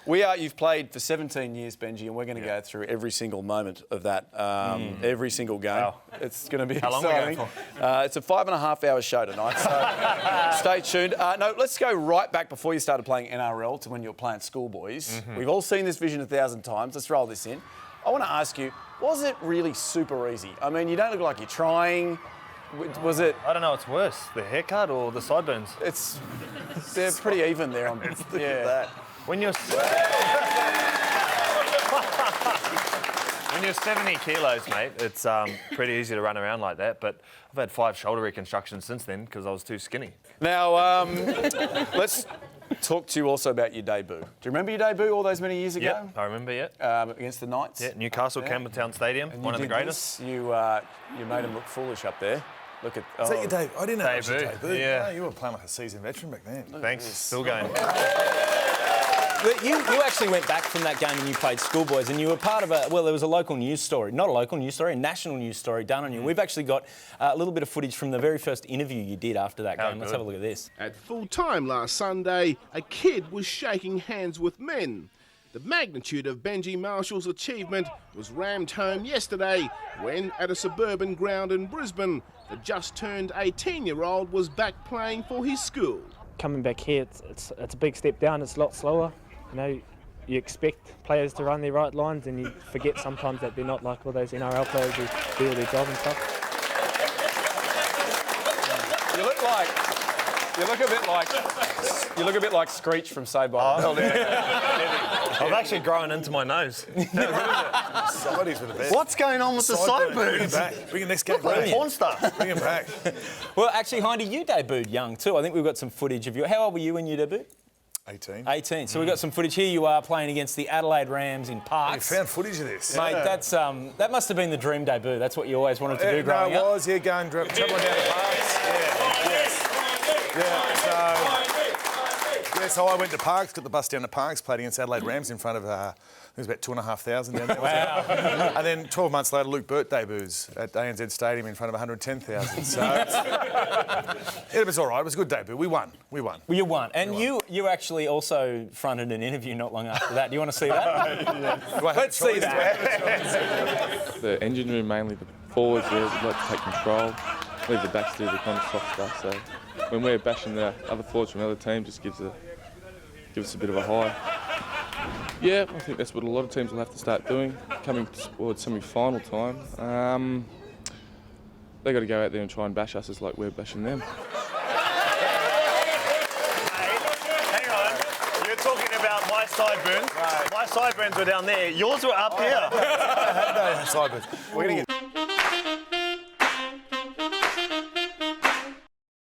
You've played for 17 years, Benji, and we're going to go through every single moment of that, every single game. Wow. It's going to be exciting. How long are we going for? It's a 5.5-hour show tonight, so stay tuned. No, let's go right back before you started playing NRL to when you were playing schoolboys. We've all seen this vision 1,000 times. Let's roll this in. I want to ask you, was it really super easy? I mean, you don't look like you're trying. Was it? I don't know. It's worse, the haircut or the sideburns. They're pretty even there. Look at that. When you're 70 kilos, mate, it's pretty easy to run around like that. But I've had 5 shoulder reconstructions since then because I was too skinny. Now, let's talk to you also about your debut. Do you remember your debut all those many years ago? Yeah, I remember. Against the Knights. Yeah, Newcastle, Campbelltown Stadium, one of the greatest. You made him look foolish up there. Look at. Is that your debut? I didn't know it was your debut. Yeah. No, you were playing like a seasoned veteran back then. Thanks. Still going. But you actually went back from that game and you played schoolboys and you were part of there was a local news story, not a local news story, a national news story done on you. We've actually got a little bit of footage from the very first interview you did after that game. Let's have a look at this. At full time last Sunday, a kid was shaking hands with men. The magnitude of Benji Marshall's achievement was rammed home yesterday when, at a suburban ground in Brisbane, the just-turned 18-year-old was back playing for his school. Coming back here, it's a big step down. It's a lot slower. You know, you expect players to run their right lines, and you forget sometimes that they're not like all those NRL players who do all their job and stuff. You look a bit like Screech from Saved by the Bell. I've actually grown into my nose. Sideys were the best. What's going on with the sideburns? Bring it next game. Like a porn star. Bring him back. Well, actually, Hindy, you debuted young too. I think we've got some footage of you. How old were you when you debuted? 18. 18. So we've got some footage. Here you are playing against the Adelaide Rams in Parks. You found footage of this. Mate, that must have been the dream debut. That's what you always wanted to do growing up. No, it was, going travelling down to Parks. So I went to Parks, got the bus down to Parks, played against Adelaide Rams in front of, I think it was about 2,500 down there. Wow. And then 12 months later, Luke Burt debuts at ANZ Stadium in front of 110,000. So it was all right. It was a good debut. We won. Well, you won. And you actually also fronted an interview not long after that. Do you want to see that? Let's see that. The engine room, mainly the forwards, we like to take control, leave the backs do the kind of soft stuff. So when we're bashing the other forwards from another team, just gives us a bit of a high. Yeah, I think that's what a lot of teams will have to start doing, coming towards semi-final time. They've got to go out there and try and bash us as like we're bashing them. Hang on, you're talking about my sideburns. Right. My sideburns were down there. Yours were up here. I had no sideburns. We're going to get